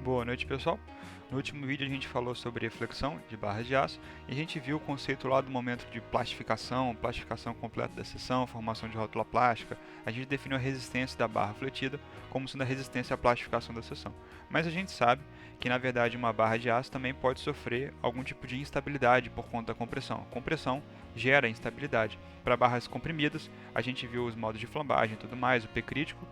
Boa noite, pessoal. No último vídeo a gente falou sobre reflexão de barras de aço e a gente viu o conceito lá do momento de plastificação completa da seção, formação de rótula plástica. A gente definiu a resistência da barra fletida como sendo a resistência à plastificação da seção. Mas a gente sabe que, na verdade, uma barra de aço também pode sofrer algum tipo de instabilidade por conta da compressão. A compressão gera instabilidade. Para barras comprimidas, a gente viu os modos de flambagem e tudo mais, o P crítico.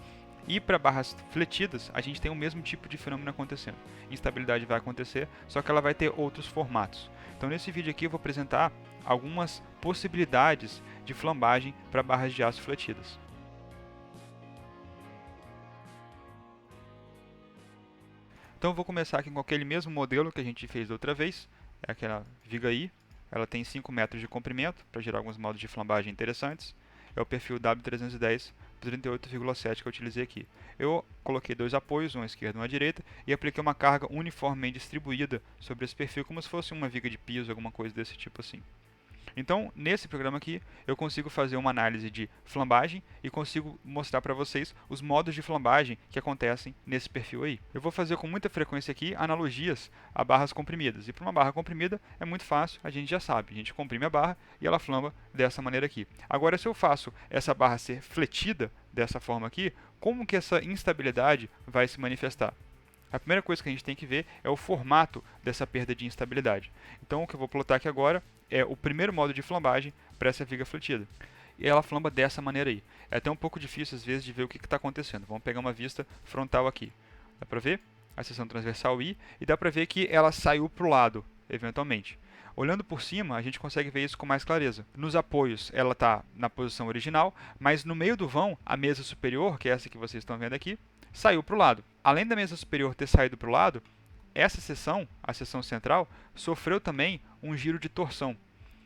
E para barras fletidas, a gente tem o mesmo tipo de fenômeno acontecendo. Instabilidade vai acontecer, só que ela vai ter outros formatos. Então nesse vídeo aqui eu vou apresentar algumas possibilidades de flambagem para barras de aço fletidas. Então eu vou começar aqui com aquele mesmo modelo que a gente fez da outra vez, é aquela viga I. Ela tem 5 metros de comprimento para gerar alguns modos de flambagem interessantes. É o perfil W310 por 38,7 que eu utilizei aqui. Eu coloquei dois apoios, um à esquerda e um à direita, e apliquei uma carga uniformemente distribuída sobre esse perfil, como se fosse uma viga de piso, alguma coisa desse tipo assim. Então, nesse programa aqui, eu consigo fazer uma análise de flambagem e consigo mostrar para vocês os modos de flambagem que acontecem nesse perfil aí. Eu vou fazer com muita frequência aqui analogias a barras comprimidas. E para uma barra comprimida é muito fácil, a gente já sabe. A gente comprime a barra e ela flamba dessa maneira aqui. Agora, se eu faço essa barra ser fletida dessa forma aqui, como que essa instabilidade vai se manifestar? A primeira coisa que a gente tem que ver é o formato dessa perda de instabilidade. Então, o que eu vou plotar aqui agora é o primeiro modo de flambagem para essa viga fletida. E ela flamba dessa maneira aí. É até um pouco difícil, às vezes, de ver o que está acontecendo. Vamos pegar uma vista frontal aqui. Dá para ver a seção transversal I e dá para ver que ela saiu para o lado, eventualmente. Olhando por cima, a gente consegue ver isso com mais clareza. Nos apoios, ela está na posição original, mas no meio do vão, a mesa superior, que é essa que vocês estão vendo aqui, saiu para o lado. Além da mesa superior ter saído para o lado, essa seção, a seção central, sofreu também um giro de torção.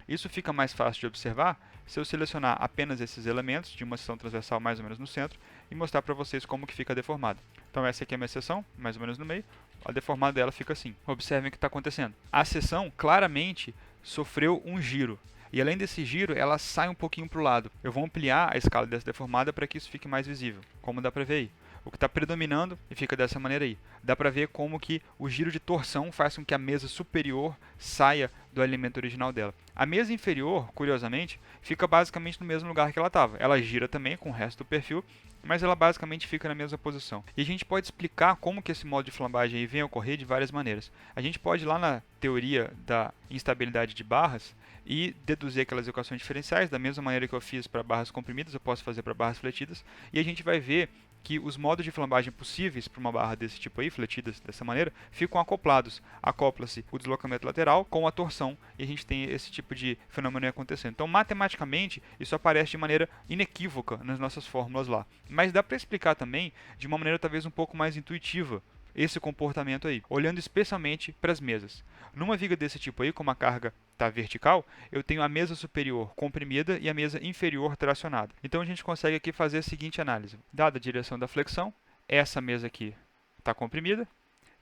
Isso fica mais fácil de observar se eu selecionar apenas esses elementos de uma seção transversal mais ou menos no centro e mostrar para vocês como que fica deformada. Então essa aqui é a minha seção, mais ou menos no meio, a deformada dela fica assim. Observem o que está acontecendo. A seção claramente sofreu um giro. E além desse giro, ela sai um pouquinho para o lado. Eu vou ampliar a escala dessa deformada para que isso fique mais visível, como dá para ver aí. O que está predominando e fica dessa maneira aí. Dá para ver como que o giro de torção faz com que a mesa superior saia do alimento original dela. A mesa inferior, curiosamente, fica basicamente no mesmo lugar que ela estava. Ela gira também com o resto do perfil, mas ela basicamente fica na mesma posição. E a gente pode explicar como que esse modo de flambagem aí vem a ocorrer de várias maneiras. A gente pode ir lá na teoria da instabilidade de barras e deduzir aquelas equações diferenciais, da mesma maneira que eu fiz para barras comprimidas, eu posso fazer para barras fletidas, e a gente vai ver que os modos de flambagem possíveis para uma barra desse tipo aí, fletidas dessa maneira, ficam acoplados. Acopla-se o deslocamento lateral com a torção e a gente tem esse tipo de fenômeno acontecendo. Então, matematicamente, isso aparece de maneira inequívoca nas nossas fórmulas lá. Mas dá para explicar também de uma maneira talvez um pouco mais intuitiva esse comportamento aí, olhando especialmente para as mesas. Numa viga desse tipo aí, como a carga está vertical, eu tenho a mesa superior comprimida e a mesa inferior tracionada. Então a gente consegue aqui fazer a seguinte análise. Dada a direção da flexão, essa mesa aqui está comprimida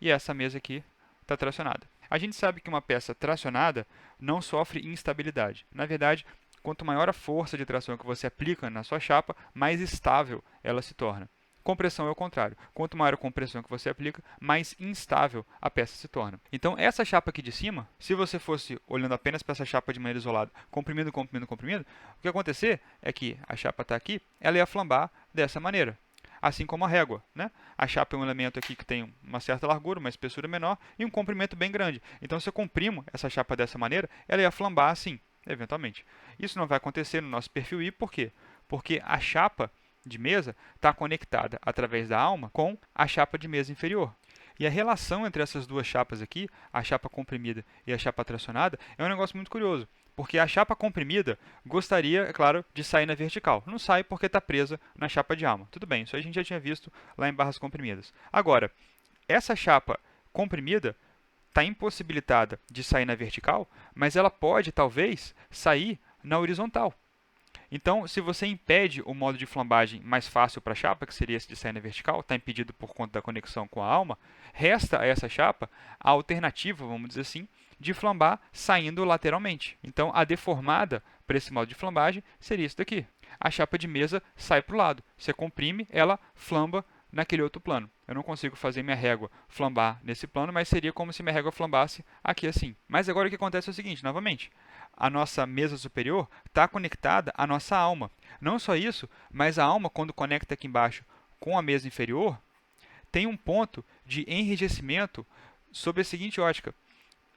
e essa mesa aqui está tracionada. A gente sabe que uma peça tracionada não sofre instabilidade. Na verdade, quanto maior a força de tração que você aplica na sua chapa, mais estável ela se torna. Compressão é o contrário. Quanto maior a compressão que você aplica, mais instável a peça se torna. Então, essa chapa aqui de cima, se você fosse olhando apenas para essa chapa de maneira isolada, comprimindo, comprimindo, comprimindo, o que ia acontecer é que a chapa está aqui, ela ia flambar dessa maneira. Assim como a régua, né? A chapa é um elemento aqui que tem uma certa largura, uma espessura menor e um comprimento bem grande. Então, se eu comprimo essa chapa dessa maneira, ela ia flambar assim, eventualmente. Isso não vai acontecer no nosso perfil I, por quê? Porque a chapa de mesa está conectada através da alma com a chapa de mesa inferior. E a relação entre essas duas chapas aqui, a chapa comprimida e a chapa tracionada, é um negócio muito curioso. Porque a chapa comprimida gostaria, é claro, de sair na vertical. Não sai porque está presa na chapa de alma. Tudo bem, isso a gente já tinha visto lá em barras comprimidas. Agora, essa chapa comprimida está impossibilitada de sair na vertical, mas ela pode, talvez, sair na horizontal. Então, se você impede o modo de flambagem mais fácil para a chapa, que seria esse de sair na vertical, está impedido por conta da conexão com a alma, resta a essa chapa a alternativa, vamos dizer assim, de flambar saindo lateralmente. Então, a deformada para esse modo de flambagem seria isso daqui. A chapa de mesa sai para o lado. Você comprime, ela flamba naquele outro plano. Eu não consigo fazer minha régua flambar nesse plano, mas seria como se minha régua flambasse aqui assim. Mas agora o que acontece é o seguinte, novamente, a nossa mesa superior está conectada à nossa alma. Não só isso, mas a alma, quando conecta aqui embaixo com a mesa inferior, tem um ponto de enrijecimento sob a seguinte ótica.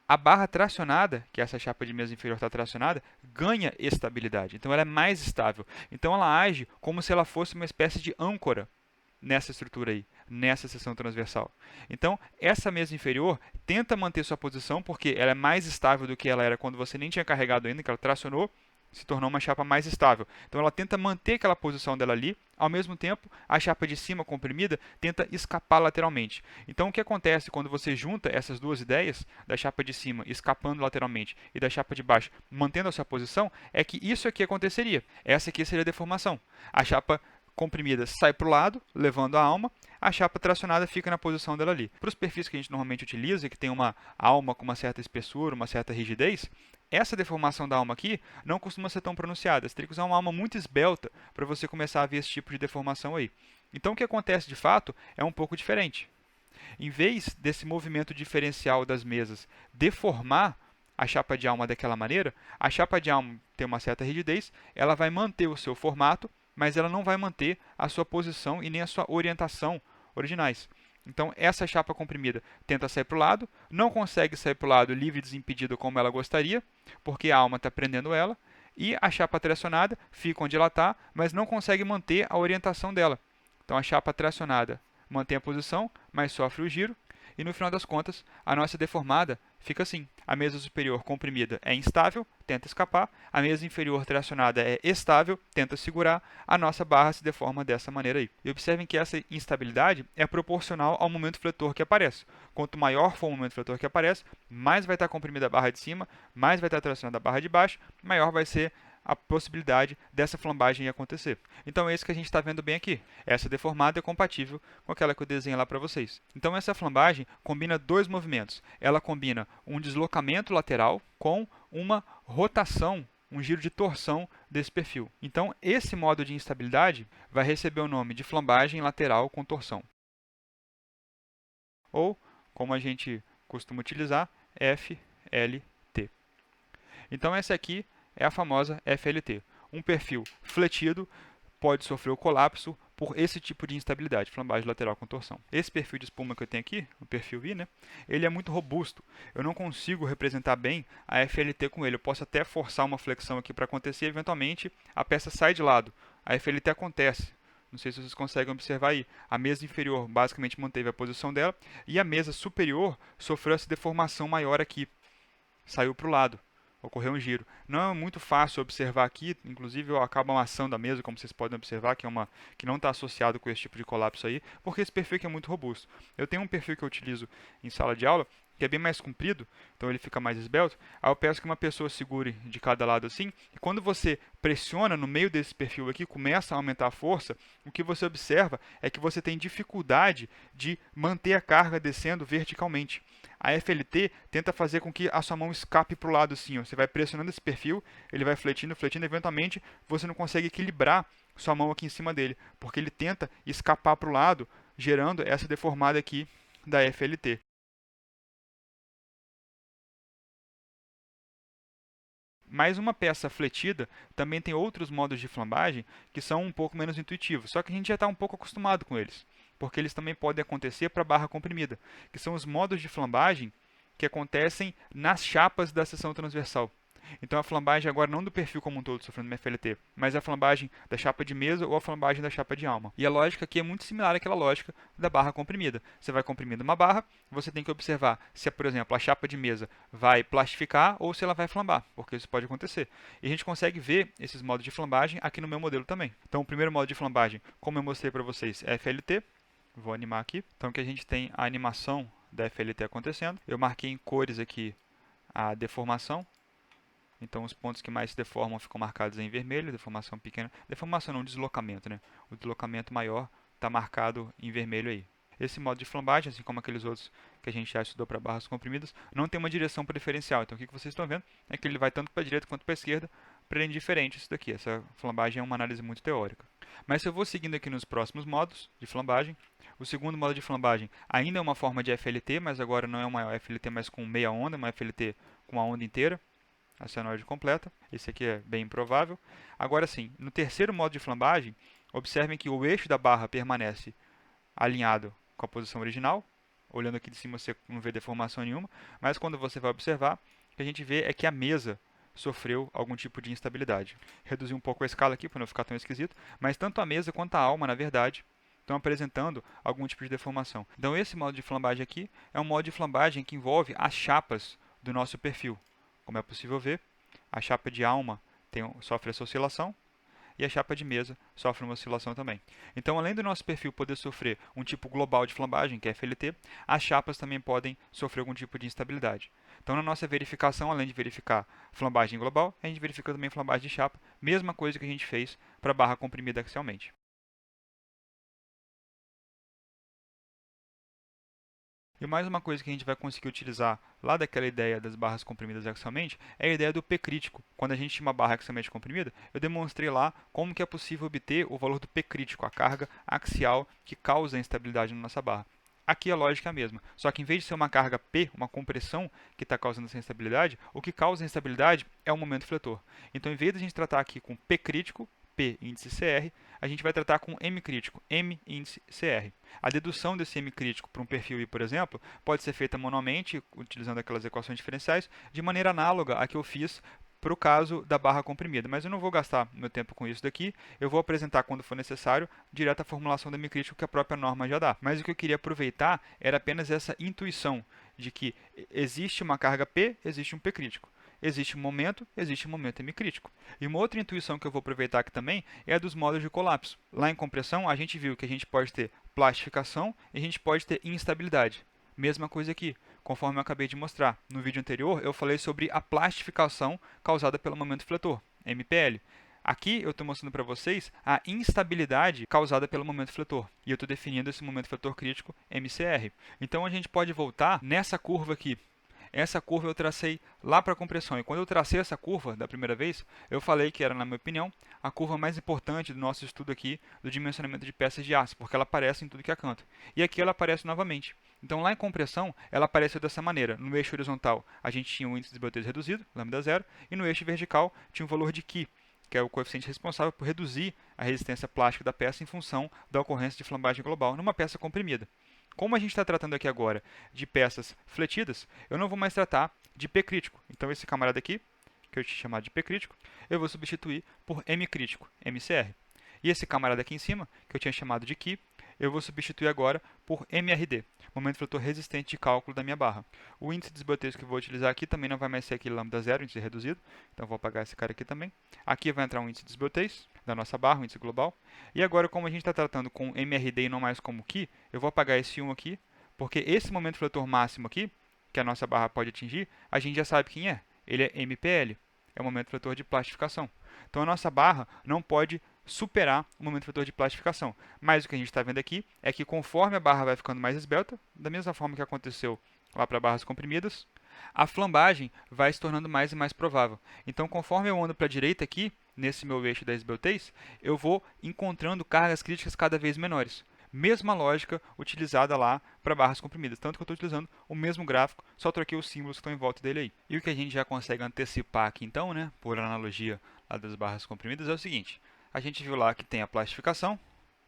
A barra tracionada, que essa chapa de mesa inferior está tracionada, ganha estabilidade. Então ela é mais estável. Então ela age como se ela fosse uma espécie de âncora nessa estrutura aí, nessa seção transversal. Então, essa mesa inferior tenta manter sua posição, porque ela é mais estável do que ela era quando você nem tinha carregado ainda, que ela tracionou, se tornou uma chapa mais estável. Então, ela tenta manter aquela posição dela ali, ao mesmo tempo, a chapa de cima comprimida tenta escapar lateralmente. Então, o que acontece quando você junta essas duas ideias, da chapa de cima escapando lateralmente e da chapa de baixo mantendo a sua posição, é que isso aqui aconteceria. Essa aqui seria a deformação. A chapa comprimida sai para o lado, levando a alma, a chapa tracionada fica na posição dela ali. Para os perfis que a gente normalmente utiliza, que tem uma alma com uma certa espessura, uma certa rigidez, essa deformação da alma aqui não costuma ser tão pronunciada. Você teria que usar uma alma muito esbelta para você começar a ver esse tipo de deformação aí. Então o que acontece de fato é um pouco diferente. Em vez desse movimento diferencial das mesas deformar a chapa de alma daquela maneira, a chapa de alma tem uma certa rigidez, ela vai manter o seu formato, mas ela não vai manter a sua posição e nem a sua orientação originais. Então, essa chapa comprimida tenta sair para o lado, não consegue sair para o lado livre e desimpedido como ela gostaria, porque a alma está prendendo ela, e a chapa tracionada fica onde ela está, mas não consegue manter a orientação dela. Então, a chapa tracionada mantém a posição, mas sofre o giro, e no final das contas, a nossa deformada fica assim. A mesa superior comprimida é instável, tenta escapar. A mesa inferior tracionada é estável, tenta segurar. A nossa barra se deforma dessa maneira aí. E observem que essa instabilidade é proporcional ao momento fletor que aparece. Quanto maior for o momento fletor que aparece, mais vai estar comprimida a barra de cima, mais vai estar tracionada a barra de baixo, maior vai ser a possibilidade dessa flambagem acontecer. Então é isso que a gente está vendo bem aqui. Essa deformada é compatível com aquela que eu desenhei lá para vocês. Então essa flambagem combina dois movimentos. Ela combina um deslocamento lateral com uma rotação, um giro de torção desse perfil. Então esse modo de instabilidade vai receber o nome de flambagem lateral com torção. Ou, como a gente costuma utilizar, FLT. Então essa aqui é a famosa FLT. Um perfil fletido pode sofrer o colapso por esse tipo de instabilidade, flambagem lateral com torção. Esse perfil de espuma que eu tenho aqui, o perfil I, né, ele é muito robusto. Eu não consigo representar bem a FLT com ele. Eu posso até forçar uma flexão aqui para acontecer e, eventualmente, a peça sai de lado. A FLT acontece. Não sei se vocês conseguem observar aí. A mesa inferior basicamente manteve a posição dela e a mesa superior sofreu essa deformação maior aqui. Saiu para o lado. Ocorreu um giro. Não é muito fácil observar aqui, inclusive eu acabo amassando a mesa, como vocês podem observar, que não está associado com esse tipo de colapso aí, porque esse perfil aqui é muito robusto. Eu tenho um perfil que eu utilizo em sala de aula, que é bem mais comprido, então ele fica mais esbelto. Aí eu peço que uma pessoa segure de cada lado assim, e quando você pressiona no meio desse perfil aqui, começa a aumentar a força, o que você observa é que você tem dificuldade de manter a carga descendo verticalmente. A FLT tenta fazer com que a sua mão escape para o lado assim. Ó. Você vai pressionando esse perfil, ele vai fletindo, fletindo, eventualmente você não consegue equilibrar sua mão aqui em cima dele, porque ele tenta escapar para o lado, gerando essa deformada aqui da FLT. Mas uma peça fletida também tem outros modos de flambagem que são um pouco menos intuitivos, só que a gente já está um pouco acostumado com eles, porque eles também podem acontecer para barra comprimida, que são os modos de flambagem que acontecem nas chapas da seção transversal. Então a flambagem agora não do perfil como um todo sofrendo uma FLT, mas a flambagem da chapa de mesa ou a flambagem da chapa de alma. E a lógica aqui é muito similar àquela lógica da barra comprimida. Você vai comprimindo uma barra, você tem que observar se, por exemplo, a chapa de mesa vai plastificar ou se ela vai flambar, porque isso pode acontecer. E a gente consegue ver esses modos de flambagem aqui no meu modelo também. Então o primeiro modo de flambagem, como eu mostrei para vocês, é FLT. Vou animar aqui. Então aqui a gente tem a animação da FLT acontecendo. Eu marquei em cores aqui a deformação. Então os pontos que mais se deformam ficam marcados em vermelho, deformação pequena. Deformação não, deslocamento, né? O deslocamento maior está marcado em vermelho aí. Esse modo de flambagem, assim como aqueles outros que a gente já estudou para barras comprimidas, não tem uma direção preferencial. Então o que vocês estão vendo é que ele vai tanto para a direita quanto para a esquerda, para ele indiferente isso daqui. Essa flambagem é uma análise muito teórica. Mas se eu vou seguindo aqui nos próximos modos de flambagem, O segundo modo de flambagem ainda é uma forma de FLT, mas agora não é uma FLT mais com meia onda, é uma FLT com a onda inteira, a senoide completa. Esse aqui é bem improvável. Agora sim, no terceiro modo de flambagem, observem que o eixo da barra permanece alinhado com a posição original. Olhando aqui de cima você não vê deformação nenhuma, mas quando você vai observar, o que a gente vê é que a mesa sofreu algum tipo de instabilidade. Reduzir um pouco a escala aqui para não ficar tão esquisito, mas tanto a mesa quanto a alma, na verdade, estão apresentando algum tipo de deformação. Então esse modo de flambagem aqui é um modo de flambagem que envolve as chapas do nosso perfil. Como é possível ver, a chapa de alma sofre essa oscilação, e a chapa de mesa sofre uma oscilação também. Então, além do nosso perfil poder sofrer um tipo global de flambagem, que é FLT, as chapas também podem sofrer algum tipo de instabilidade. Então, na nossa verificação, além de verificar flambagem global, a gente verifica também flambagem de chapa, mesma coisa que a gente fez para a barra comprimida axialmente. E mais uma coisa que a gente vai conseguir utilizar lá daquela ideia das barras comprimidas axialmente é a ideia do P crítico. Quando a gente tinha uma barra axialmente comprimida, eu demonstrei lá como que é possível obter o valor do P crítico, a carga axial que causa a instabilidade na nossa barra. Aqui a lógica é a mesma, só que em vez de ser uma carga P, uma compressão que está causando essa instabilidade, o que causa a instabilidade é o momento fletor. Então, em vez de a gente tratar aqui com P crítico, P índice CR, a gente vai tratar com M crítico, M índice CR. A dedução desse M crítico para um perfil I, por exemplo, pode ser feita manualmente, utilizando aquelas equações diferenciais, de maneira análoga à que eu fiz para o caso da barra comprimida. Mas eu não vou gastar meu tempo com isso daqui, eu vou apresentar quando for necessário, direto a formulação do M crítico que a própria norma já dá. Mas o que eu queria aproveitar era apenas essa intuição de que existe uma carga P, existe um P crítico. Existe um momento M crítico. E uma outra intuição que eu vou aproveitar aqui também é a dos modos de colapso. Lá em compressão, a gente viu que a gente pode ter plastificação e a gente pode ter instabilidade. Mesma coisa aqui, conforme eu acabei de mostrar. No vídeo anterior, eu falei sobre a plastificação causada pelo momento fletor, MPL. Aqui eu estou mostrando para vocês a instabilidade causada pelo momento fletor. E eu estou definindo esse momento fletor crítico, MCR. Então a gente pode voltar nessa curva aqui. Essa curva eu tracei lá para a compressão. E quando eu tracei essa curva da primeira vez, eu falei que era, na minha opinião, a curva mais importante do nosso estudo aqui do dimensionamento de peças de aço, porque ela aparece em tudo que é canto. E aqui ela aparece novamente. Então, lá em compressão, ela apareceu dessa maneira. No eixo horizontal, a gente tinha um índice de esbeltez reduzido, lambda zero, e no eixo vertical tinha um valor de Ki, que é o coeficiente responsável por reduzir a resistência plástica da peça em função da ocorrência de flambagem global numa peça comprimida. Como a gente está tratando aqui agora de peças fletidas, eu não vou mais tratar de P crítico. Então esse camarada aqui, que eu tinha chamado de P crítico, eu vou substituir por M crítico, MCR. E esse camarada aqui em cima, que eu tinha chamado de Ki, eu vou substituir agora por MRD, momento fletor resistente de cálculo da minha barra. O índice de esbeltez que eu vou utilizar aqui também não vai mais ser aquele lambda zero, índice reduzido, então eu vou apagar esse cara aqui também. Aqui vai entrar um índice de esbeltez da nossa barra, o índice global. E agora, como a gente está tratando com MRD e não mais como Ki, eu vou apagar esse 1 aqui, porque esse momento fletor máximo aqui, que a nossa barra pode atingir, a gente já sabe quem é. Ele é MPL, é o momento fletor de plastificação. Então a nossa barra não pode superar o momento fletor de plastificação. Mas o que a gente está vendo aqui é que conforme a barra vai ficando mais esbelta, da mesma forma que aconteceu lá para barras comprimidas, a flambagem vai se tornando mais e mais provável. Então, conforme eu ando para a direita aqui, nesse meu eixo da esbeltez, eu vou encontrando cargas críticas cada vez menores. Mesma lógica utilizada lá para barras comprimidas. Tanto que eu estou utilizando o mesmo gráfico, só troquei os símbolos que estão em volta dele aí. E o que a gente já consegue antecipar aqui então, né, por analogia lá das barras comprimidas, é o seguinte. A gente viu lá que tem a plastificação,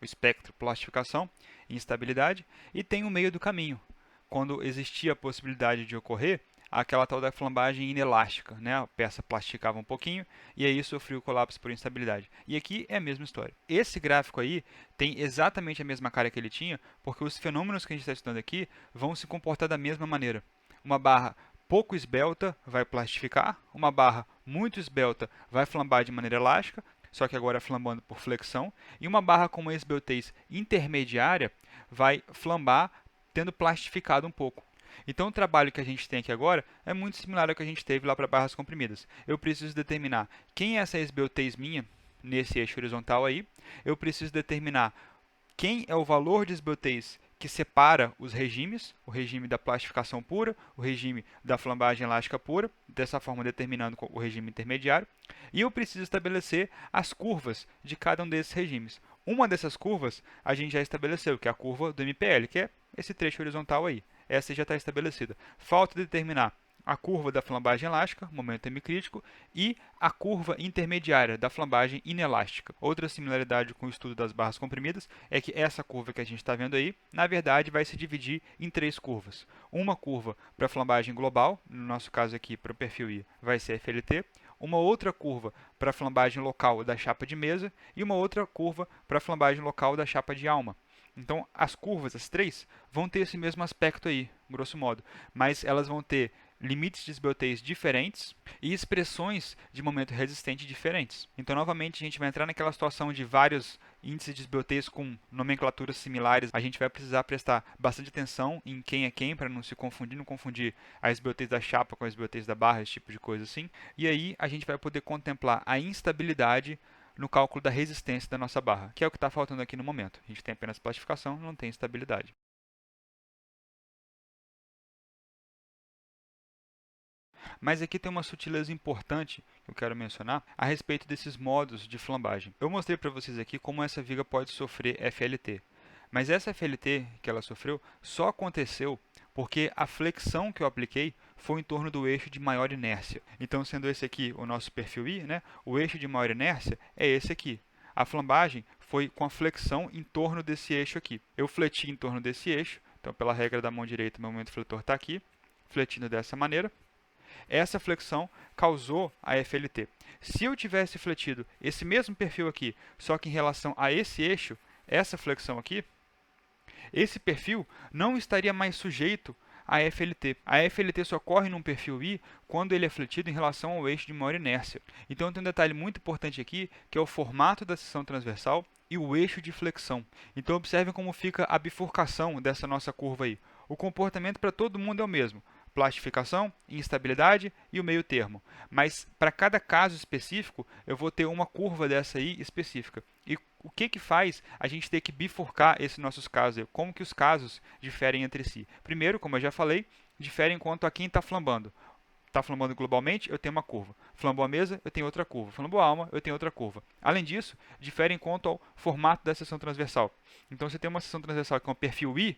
o espectro plastificação, instabilidade, e tem o meio do caminho. Quando existia a possibilidade de ocorrer aquela tal da flambagem inelástica, né? A peça plastificava um pouquinho e aí sofreu o colapso por instabilidade. E aqui é a mesma história. Esse gráfico aí tem exatamente a mesma cara que ele tinha, porque os fenômenos que a gente está estudando aqui vão se comportar da mesma maneira. Uma barra pouco esbelta vai plastificar, uma barra muito esbelta vai flambar de maneira elástica, só que agora flambando por flexão, e uma barra com uma esbeltez intermediária vai flambar tendo plastificado um pouco. Então o trabalho que a gente tem aqui agora é muito similar ao que a gente teve lá para barras comprimidas. Eu preciso determinar quem é essa esbeltez minha nesse eixo horizontal aí. Eu preciso determinar quem é o valor de esbeltez que separa os regimes, o regime da plastificação pura, o regime da flambagem elástica pura, dessa forma determinando o regime intermediário. E eu preciso estabelecer as curvas de cada um desses regimes. Uma dessas curvas a gente já estabeleceu, que é a curva do MPL, que é esse trecho horizontal aí. Essa já está estabelecida. Falta determinar a curva da flambagem elástica, momento hemicrítico, e a curva intermediária da flambagem inelástica. Outra similaridade com o estudo das barras comprimidas é que essa curva que a gente está vendo aí, na verdade, vai se dividir em 3 curvas. Uma curva para a flambagem global, no nosso caso aqui para o perfil I vai ser FLT, uma outra curva para a flambagem local da chapa de mesa e uma outra curva para a flambagem local da chapa de alma. Então, as curvas, as 3, vão ter esse mesmo aspecto aí, grosso modo, mas elas vão ter limites de esbelteios diferentes e expressões de momento resistente diferentes. Então, novamente, a gente vai entrar naquela situação de vários índices de esbelteios com nomenclaturas similares. A gente vai precisar prestar bastante atenção em quem é quem, para não se confundir, não confundir a esbelteios da chapa com a esbelteios da barra, esse tipo de coisa assim. E aí, a gente vai poder contemplar a instabilidade no cálculo da resistência da nossa barra, que é o que está faltando aqui no momento. A gente tem apenas plastificação, não tem estabilidade. Mas aqui tem uma sutileza importante que eu quero mencionar a respeito desses modos de flambagem. Eu mostrei para vocês aqui como essa viga pode sofrer FLT. Mas essa FLT que ela sofreu só aconteceu porque a flexão que eu apliquei foi em torno do eixo de maior inércia. Então, sendo esse aqui o nosso perfil I, né, o eixo de maior inércia é esse aqui. A flambagem foi com a flexão em torno desse eixo aqui. Eu fleti em torno desse eixo, então pela regra da mão direita, meu momento fletor está aqui, fletindo dessa maneira. Essa flexão causou a FLT. Se eu tivesse fletido esse mesmo perfil aqui, só que em relação a esse eixo, essa flexão aqui, esse perfil não estaria mais sujeito à FLT. A FLT só ocorre num perfil I quando ele é fletido em relação ao eixo de maior inércia. Então tem um detalhe muito importante aqui, que é o formato da seção transversal e o eixo de flexão. Então observem como fica a bifurcação dessa nossa curva aí. O comportamento para todo mundo é o mesmo. Plastificação, instabilidade e o meio termo. Mas para cada caso específico, eu vou ter uma curva dessa aí específica. E o que faz a gente ter que bifurcar esses nossos casos? Como que os casos diferem entre si? Primeiro, como eu já falei, diferem quanto a quem está flambando. Está flambando globalmente, eu tenho uma curva. Flambou a mesa, eu tenho outra curva. Flambou a alma, eu tenho outra curva. Além disso, diferem quanto ao formato da seção transversal. Então, se eu tenho uma seção transversal que é um perfil I,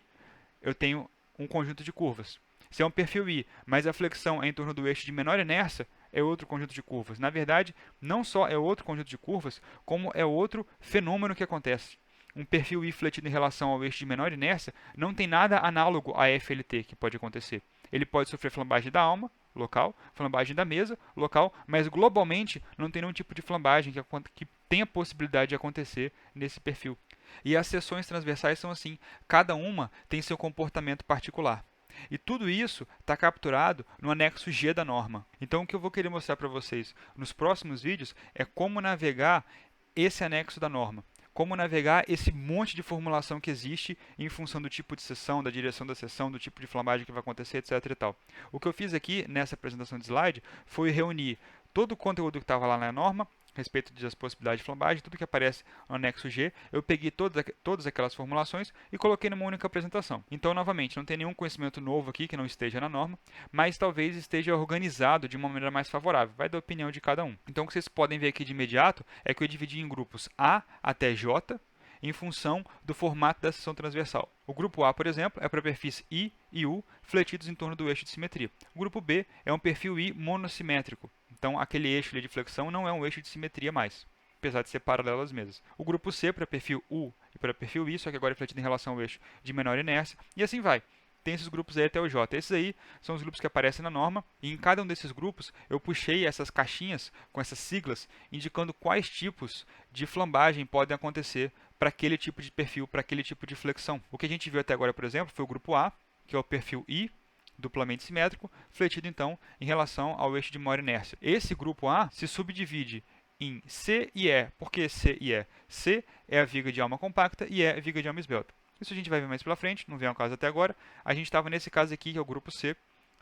eu tenho um conjunto de curvas. Se é um perfil I, mas a flexão é em torno do eixo de menor inércia, é outro conjunto de curvas. Na verdade, não só é outro conjunto de curvas, como é outro fenômeno que acontece. Um perfil I fletido em relação ao eixo de menor inércia não tem nada análogo à FLT que pode acontecer. Ele pode sofrer flambagem da alma, local, flambagem da mesa, local, mas globalmente não tem nenhum tipo de flambagem que tenha possibilidade de acontecer nesse perfil. E as seções transversais são assim, cada uma tem seu comportamento particular. E tudo isso está capturado no anexo G da norma. Então, o que eu vou querer mostrar para vocês nos próximos vídeos é como navegar esse anexo da norma. Como navegar esse monte de formulação que existe em função do tipo de seção, da direção da seção, do tipo de flambagem que vai acontecer, etc. e tal. O que eu fiz aqui nessa apresentação de slide foi reunir todo o conteúdo que estava lá na norma, a respeito das possibilidades de flambagem, tudo que aparece no anexo G, eu peguei todas aquelas formulações e coloquei numa única apresentação. Então, novamente, não tem nenhum conhecimento novo aqui que não esteja na norma, mas talvez esteja organizado de uma maneira mais favorável, vai da opinião de cada um. Então, o que vocês podem ver aqui de imediato é que eu dividi em grupos A até J, em função do formato da seção transversal. O grupo A, por exemplo, é para perfis I e U fletidos em torno do eixo de simetria. O grupo B é um perfil I monossimétrico. Então, aquele eixo de flexão não é um eixo de simetria mais, apesar de ser paralelo às mesas. O grupo C para perfil U e para perfil I, só que agora é fletido em relação ao eixo de menor inércia, e assim vai. Tem esses grupos aí até o J. Esses aí são os grupos que aparecem na norma, e em cada um desses grupos eu puxei essas caixinhas com essas siglas, indicando quais tipos de flambagem podem acontecer para aquele tipo de perfil, para aquele tipo de flexão. O que a gente viu até agora, por exemplo, foi o grupo A, que é o perfil I, duplamente simétrico, fletido então em relação ao eixo de maior inércia. Esse grupo A se subdivide em C e E. Por que C e E? C é a viga de alma compacta e E é a viga de alma esbelta. Isso a gente vai ver mais pela frente, não vem ao caso até agora. A gente estava nesse caso aqui, que é o grupo C,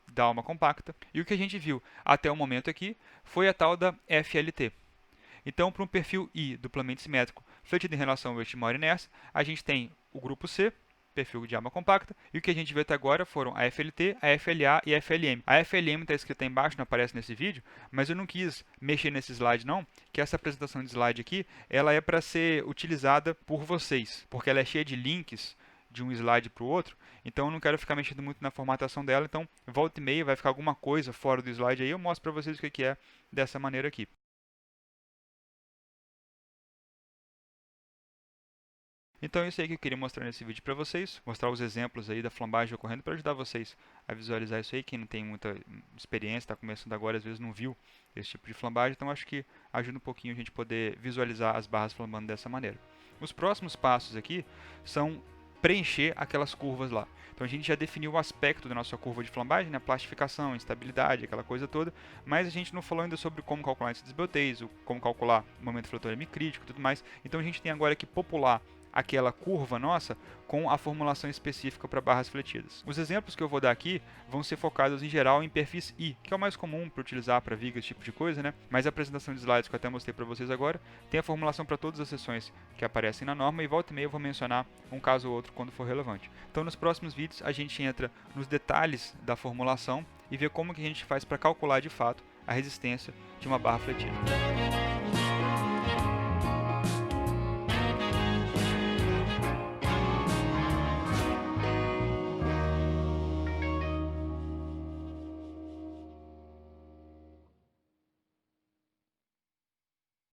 da alma compacta. E o que a gente viu até o momento aqui foi a tal da FLT. Então, para um perfil I duplamente simétrico fletido em relação ao eixo de maior inércia, a gente tem o grupo C, perfil de arma compacta, e o que a gente viu até agora foram a FLT, a FLA e a FLM. A FLM está escrita aí embaixo, não aparece nesse vídeo, mas eu não quis mexer nesse slide não, que essa apresentação de slide aqui, ela é para ser utilizada por vocês, porque ela é cheia de links de um slide para o outro, então eu não quero ficar mexendo muito na formatação dela, então volta e meia vai ficar alguma coisa fora do slide aí, eu mostro para vocês o que é dessa maneira aqui. Então é isso aí que eu queria mostrar nesse vídeo para vocês, mostrar os exemplos aí da flambagem ocorrendo para ajudar vocês a visualizar isso aí, quem não tem muita experiência, está começando agora, às vezes não viu esse tipo de flambagem, então acho que ajuda um pouquinho a gente poder visualizar as barras flambando dessa maneira. Os próximos passos aqui são preencher aquelas curvas lá. Então a gente já definiu o aspecto da nossa curva de flambagem, né? Plastificação, instabilidade, aquela coisa toda, mas a gente não falou ainda sobre como calcular esse desbeltase, como calcular o momento fluturamento crítico e tudo mais, então a gente tem agora que popular aquela curva nossa com a formulação específica para barras fletidas. Os exemplos que eu vou dar aqui vão ser focados em geral em perfis I, que é o mais comum para utilizar para vigas, esse tipo de coisa, né? Mas a apresentação de slides que eu até mostrei para vocês agora tem a formulação para todas as seções que aparecem na norma, e volta e meia eu vou mencionar um caso ou outro quando for relevante. Então nos próximos vídeos a gente entra nos detalhes da formulação e vê como que a gente faz para calcular de fato a resistência de uma barra fletida.